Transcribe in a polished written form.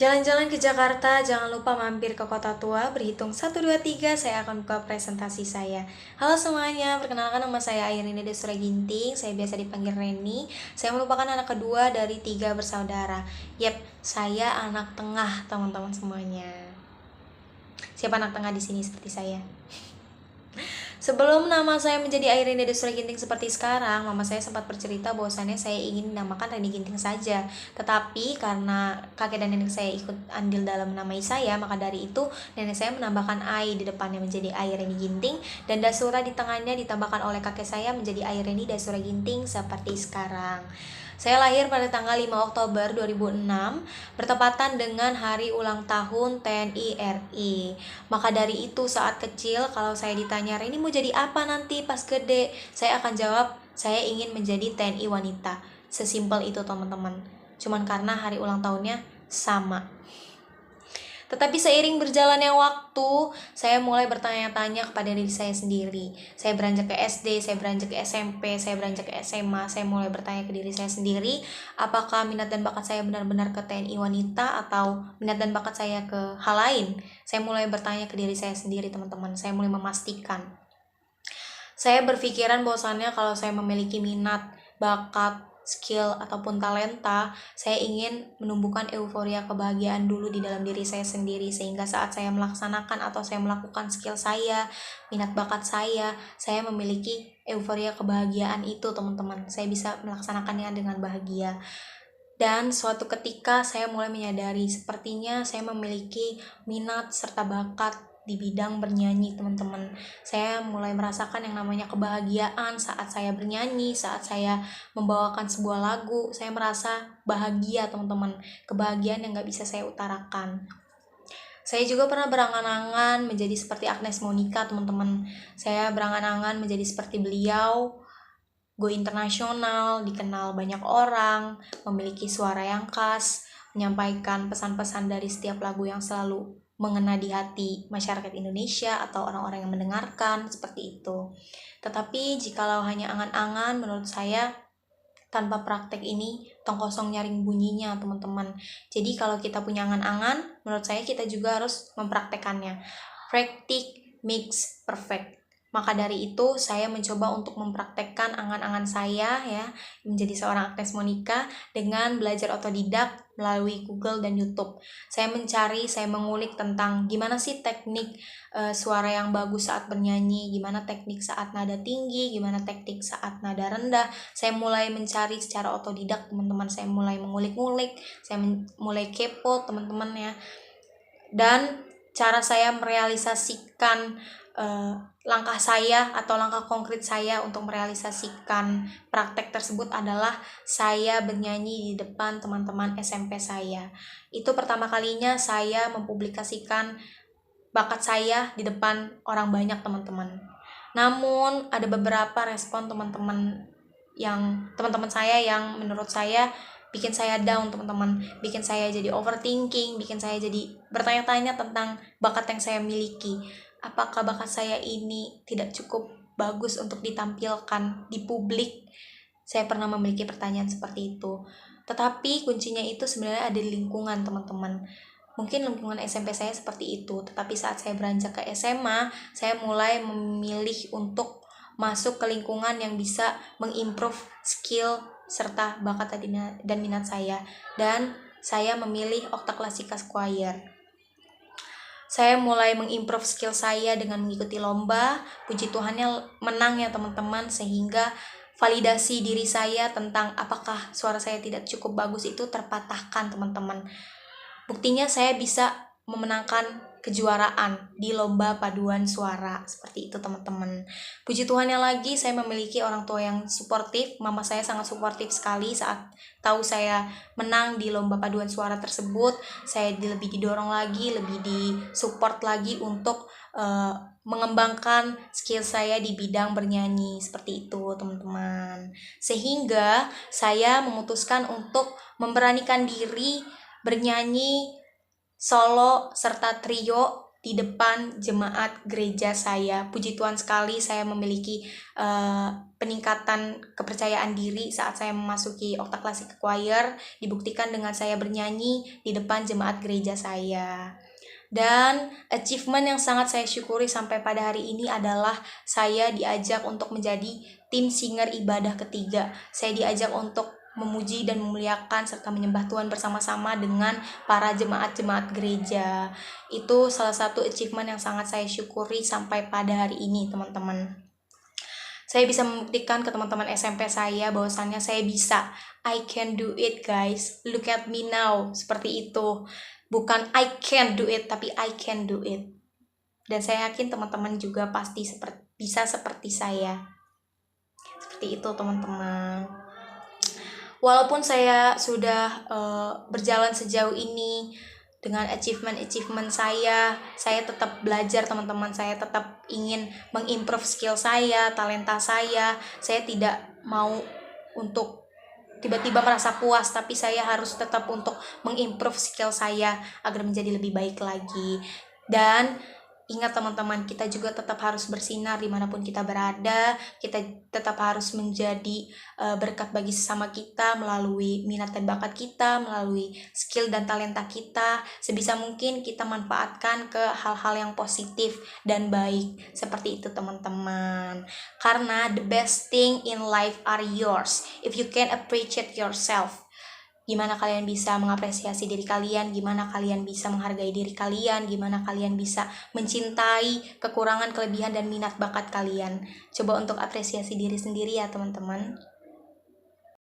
Jalan-jalan ke Jakarta, jangan lupa mampir ke Kota Tua. Berhitung 1, 2, 3, saya akan buka presentasi saya. Halo semuanya, perkenalkan nama saya Airini Desura Ginting. Saya biasa dipanggil Reni. Saya merupakan anak kedua dari 3 bersaudara. Yep, saya anak tengah, teman-teman semuanya. Siapa anak tengah di sini seperti saya? Sebelum nama saya menjadi Airini Desura Ginting seperti sekarang, mama saya sempat bercerita bahwasannya saya ingin dinamakan Reni Ginting saja. Tetapi karena kakek dan nenek saya ikut andil dalam menamai saya, maka dari itu nenek saya menambahkan Ai di depannya menjadi Airini Ginting, dan Dasura di tengahnya ditambahkan oleh kakek saya menjadi Airini Dasura Ginting seperti sekarang. Saya lahir pada tanggal 5 Oktober 2006, bertepatan dengan hari ulang tahun TNI RI. Maka dari itu saat kecil kalau saya ditanya, "Reni mau jadi apa nanti pas gede?" Saya akan jawab, saya ingin menjadi TNI wanita. Sesimpel itu teman-teman. Cuman karena hari ulang tahunnya sama. Tetapi seiring berjalannya waktu, saya mulai bertanya-tanya kepada diri saya sendiri. Saya beranjak ke SD, saya beranjak ke SMP, saya beranjak ke SMA. Saya mulai bertanya ke diri saya sendiri, apakah minat dan bakat saya benar-benar ke TNI wanita atau minat dan bakat saya ke hal lain? Saya mulai bertanya ke diri saya sendiri, teman-teman. Saya mulai memastikan. Saya berpikiran bahwasannya kalau saya memiliki minat, bakat, skill, ataupun talenta, saya ingin menumbuhkan euforia kebahagiaan dulu di dalam diri saya sendiri, sehingga saat saya melaksanakan atau saya melakukan skill saya, minat bakat saya memiliki euforia kebahagiaan itu, teman-teman. Saya bisa melaksanakannya dengan bahagia. Dan suatu ketika saya mulai menyadari sepertinya saya memiliki minat serta bakat di bidang bernyanyi, teman-teman. Saya mulai merasakan yang namanya kebahagiaan saat saya bernyanyi, saat saya membawakan sebuah lagu. Saya merasa bahagia, teman-teman. Kebahagiaan yang gak bisa saya utarakan. Saya juga pernah berangan-angan menjadi seperti Agnes Monica, teman-teman. Saya berangan-angan menjadi seperti beliau, go internasional, dikenal banyak orang, memiliki suara yang khas, menyampaikan pesan-pesan dari setiap lagu yang selalu mengena di hati masyarakat Indonesia atau orang-orang yang mendengarkan, seperti itu. Tetapi jikalau hanya angan-angan, menurut saya tanpa praktek ini tong kosong nyaring bunyinya, teman-teman. Jadi kalau kita punya angan-angan, menurut saya kita juga harus mempraktekannya. Practice makes perfect. Maka dari itu saya mencoba untuk mempraktekkan angan-angan saya ya menjadi seorang Agnes Monica dengan belajar otodidak melalui Google dan YouTube. Saya mencari, saya mengulik tentang gimana sih teknik suara yang bagus saat bernyanyi, gimana teknik saat nada tinggi, gimana teknik saat nada rendah. Saya mulai mencari secara otodidak, teman-teman. Saya mulai mengulik-ngulik, saya mulai kepo, teman-teman ya. Dan cara saya merealisasikan langkah saya atau langkah konkret saya untuk merealisasikan praktek tersebut adalah saya bernyanyi di depan teman-teman SMP saya. Itu pertama kalinya saya mempublikasikan bakat saya di depan orang banyak, teman-teman. Namun ada beberapa respon teman-teman saya yang menurut saya bikin saya down, teman-teman. Bikin saya jadi overthinking, bikin saya jadi bertanya-tanya tentang bakat yang saya miliki. Apakah bakat saya ini tidak cukup bagus untuk ditampilkan di publik? Saya pernah memiliki pertanyaan seperti itu. Tetapi kuncinya itu sebenarnya ada di lingkungan, teman-teman. Mungkin lingkungan SMP saya seperti itu, tetapi saat saya beranjak ke SMA, saya mulai memilih untuk masuk ke lingkungan yang bisa mengimprove skill serta bakat dan minat saya. Dan saya memilih Okta Classica Choir. Saya mulai mengimprove skill saya dengan mengikuti lomba. Puji Tuhannya menang ya, teman-teman, sehingga validasi diri saya tentang apakah suara saya tidak cukup bagus itu terpatahkan, teman-teman. Buktinya saya bisa memenangkan kejuaraan di lomba paduan suara, seperti itu, teman-teman. Puji Tuhannya lagi saya memiliki orang tua yang suportif. Mama saya sangat suportif sekali saat tahu saya menang di lomba paduan suara tersebut. Saya lebih didorong lagi, lebih disupport lagi untuk mengembangkan skill saya di bidang bernyanyi, seperti itu, teman-teman. Sehingga saya memutuskan untuk memberanikan diri bernyanyi solo serta trio di depan jemaat gereja saya. Puji Tuhan sekali saya memiliki peningkatan kepercayaan diri saat saya memasuki Okta Classic Choir, dibuktikan dengan saya bernyanyi di depan jemaat gereja saya. Dan achievement yang sangat saya syukuri sampai pada hari ini adalah saya diajak untuk menjadi tim singer ibadah ketiga. Saya diajak untuk memuji dan memuliakan serta menyembah Tuhan bersama-sama dengan para jemaat-jemaat gereja. Itu salah satu achievement yang sangat saya syukuri sampai pada hari ini, teman-teman. Saya bisa membuktikan ke teman-teman SMP saya bahwasannya saya bisa. I can do it, guys. Look at me now. Seperti itu. Bukan I can't do it, tapi I can do it. Dan saya yakin teman-teman juga pasti bisa seperti saya. Seperti itu, teman-teman. Walaupun saya sudah berjalan sejauh ini dengan achievement saya tetap belajar, teman-teman. Saya tetap ingin mengimprove skill saya, talenta saya. Saya tidak mau untuk tiba-tiba merasa puas, tapi saya harus tetap untuk mengimprove skill saya agar menjadi lebih baik lagi. Dan ingat teman-teman, kita juga tetap harus bersinar dimanapun kita berada. Kita tetap harus menjadi berkat bagi sesama kita melalui minat dan bakat kita, melalui skill dan talenta kita. Sebisa mungkin kita manfaatkan ke hal-hal yang positif dan baik. Seperti itu, teman-teman. Karena the best thing in life are yours. If you can appreciate yourself, gimana kalian bisa mengapresiasi diri kalian, gimana kalian bisa menghargai diri kalian, gimana kalian bisa mencintai kekurangan, kelebihan, dan minat bakat kalian. Coba untuk apresiasi diri sendiri ya, teman-teman.